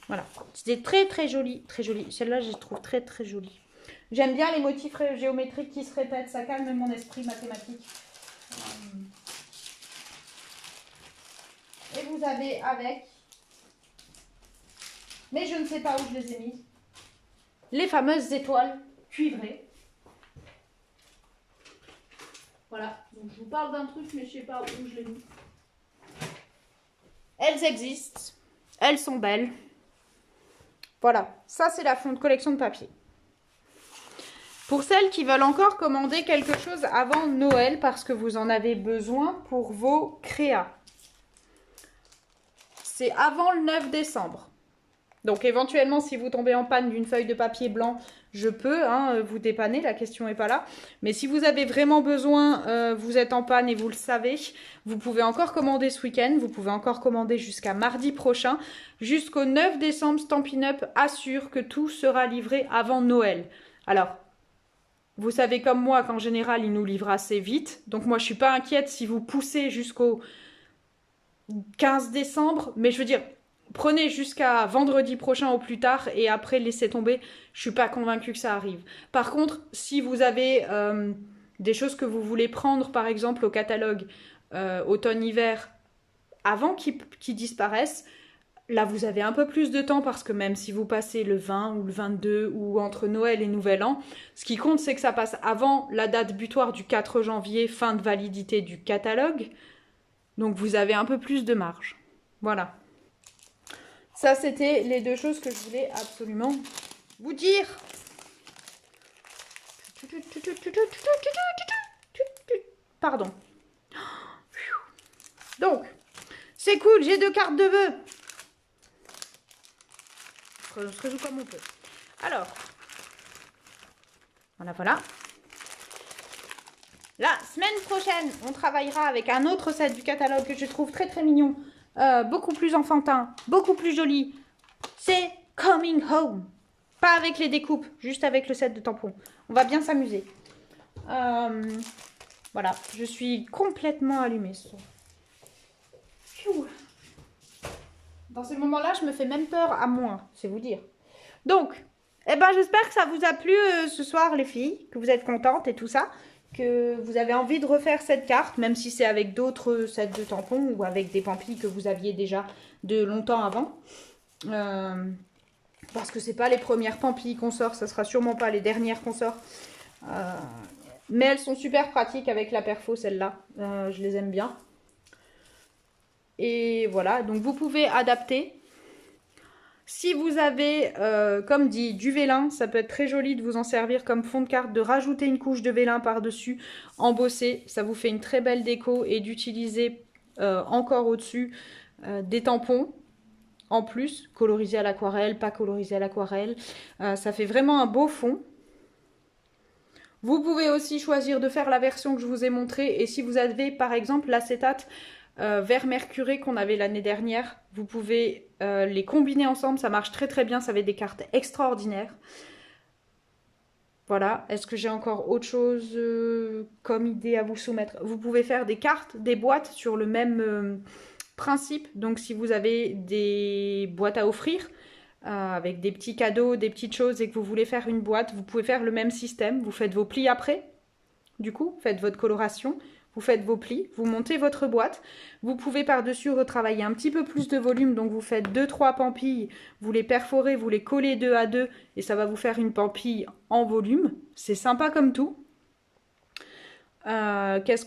Voilà. C'est très joli. Très joli. Celle-là, je trouve très jolie. J'aime bien les motifs géométriques qui se répètent. Ça calme mon esprit mathématique. Et vous avez avec, mais je ne sais pas où je les ai mises, les fameuses étoiles cuivrées. Voilà, donc je vous parle d'un truc, mais je ne sais pas où je l'ai mis. Elles existent, elles sont belles. Voilà, ça c'est la fonte collection de papier. Pour celles qui veulent encore commander quelque chose avant Noël, parce que vous en avez besoin pour vos créas. C'est avant le 9 décembre. Donc éventuellement, si vous tombez en panne d'une feuille de papier blanc, je peux vous dépanner, la question n'est pas là. Mais si vous avez vraiment besoin, vous êtes en panne et vous le savez, vous pouvez encore commander ce week-end, vous pouvez encore commander jusqu'à mardi prochain. Jusqu'au 9 décembre, Stampin' Up! Assure que tout sera livré avant Noël. Alors, Vous savez comme moi qu'en général, ils nous livrent assez vite. Donc moi, je suis pas inquiète si vous poussez jusqu'au 15 décembre. Mais je veux dire, prenez jusqu'à vendredi prochain au plus tard et après laissez tomber. Je suis pas convaincue que ça arrive. Par contre, si vous avez des choses que vous voulez prendre, par exemple au catalogue automne-hiver, avant qu'ils disparaissent, là vous avez un peu plus de temps parce que même si vous passez le 20 ou le 22 ou entre Noël et Nouvel An, ce qui compte c'est que ça passe avant la date butoir du 4 janvier, fin de validité du catalogue. Donc vous avez un peu plus de marge. Voilà. Ça c'était les deux choses que je voulais absolument vous dire. Pardon. Donc, c'est cool, j'ai 2 cartes de vœux. On se résout comme on peut. Alors, voilà. La semaine prochaine, on travaillera avec un autre set du catalogue que je trouve très très mignon. Beaucoup plus enfantin, beaucoup plus joli. C'est Coming Home. Pas avec les découpes, juste avec le set de tampons. On va bien s'amuser. Voilà, je suis complètement allumée. Dans ces moments-là, je me fais même peur à moi, c'est vous dire. Donc, j'espère que ça vous a plu ce soir, les filles, que vous êtes contentes et tout ça, que vous avez envie de refaire cette carte, même si c'est avec d'autres sets de tampons ou avec des pampilles que vous aviez déjà de longtemps avant. Parce que c'est pas les premières pampilles qu'on sort, ça sera sûrement pas les dernières qu'on sort. Mais elles sont super pratiques avec la perfo, celles-là. Je les aime bien. Et voilà, donc vous pouvez adapter. Si vous avez, comme dit, du vélin, ça peut être très joli de vous en servir comme fond de carte, de rajouter une couche de vélin par-dessus, embossé. Ça vous fait une très belle déco et d'utiliser encore au-dessus des tampons. En plus, colorisé à l'aquarelle, pas colorisé à l'aquarelle. Ça fait vraiment un beau fond. Vous pouvez aussi choisir de faire la version que je vous ai montrée. Et si vous avez par exemple l'acétate vert mercuré qu'on avait l'année dernière, vous pouvez les combiner ensemble. Ça marche très très bien. Ça fait des cartes extraordinaires. Voilà. Est-ce que j'ai encore autre chose comme idée à vous soumettre? Vous pouvez faire des cartes, des boîtes sur le même principe. Donc si vous avez des boîtes à offrir avec des petits cadeaux, des petites choses et que vous voulez faire une boîte, vous pouvez faire le même système. Vous faites vos plis après, du coup, faites votre coloration, vous faites vos plis, vous montez votre boîte. Vous pouvez par-dessus retravailler un petit peu plus de volume, donc vous faites 2-3 pampilles, vous les perforez, vous les collez 2 à 2 et ça va vous faire une pampille en volume. C'est sympa comme tout. Qu'est-ce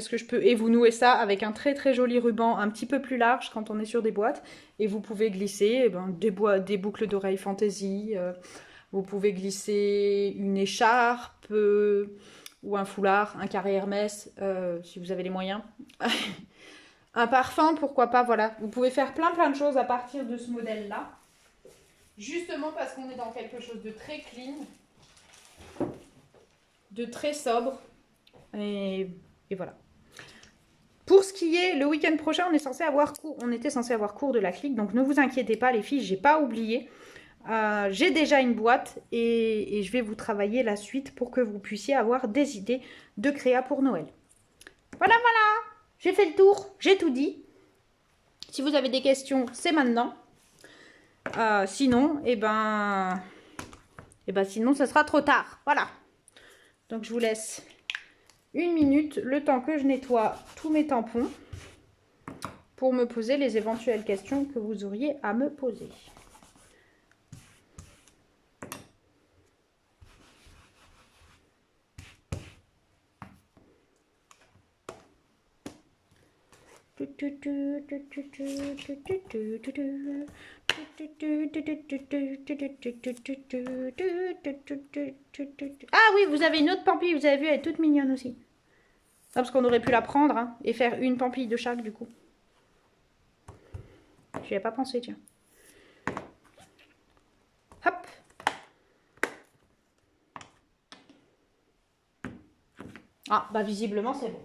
que je peux... Et vous nouez ça avec un très très joli ruban un petit peu plus large quand on est sur des boîtes. Et vous pouvez glisser des boucles d'oreilles fantaisie. Vous pouvez glisser une écharpe ou un foulard, un carré Hermès, si vous avez les moyens. Un parfum, pourquoi pas, voilà. Vous pouvez faire plein de choses à partir de ce modèle-là. Justement parce qu'on est dans quelque chose de très clean, de très sobre. Et voilà. Pour ce qui est, le week-end prochain, on était censé avoir cours de la clique, donc ne vous inquiétez pas les filles, j'ai pas oublié. J'ai déjà une boîte et je vais vous travailler la suite pour que vous puissiez avoir des idées de créa pour Noël. Voilà, j'ai fait le tour, j'ai tout dit. Si vous avez des questions, c'est maintenant. Sinon, sinon, ça sera trop tard. Voilà. Donc, je vous laisse 1 minute, le temps que je nettoie tous mes tampons pour me poser les éventuelles questions que vous auriez à me poser. Ah oui, vous avez une autre pampille, vous avez vu, elle est toute mignonne aussi. Ah, parce qu'on aurait pu la prendre hein, et faire une pampille de chaque du coup. J'y avais pas pensé, tiens. Hop. Ah, bah visiblement c'est bon.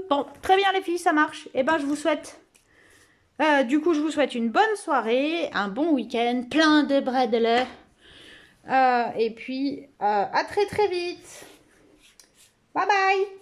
Bon, très bien les filles, ça marche. Eh ben, je vous souhaite... du coup, je vous souhaite une bonne soirée, un bon week-end, plein de bredele. Et puis, à très très vite. Bye bye.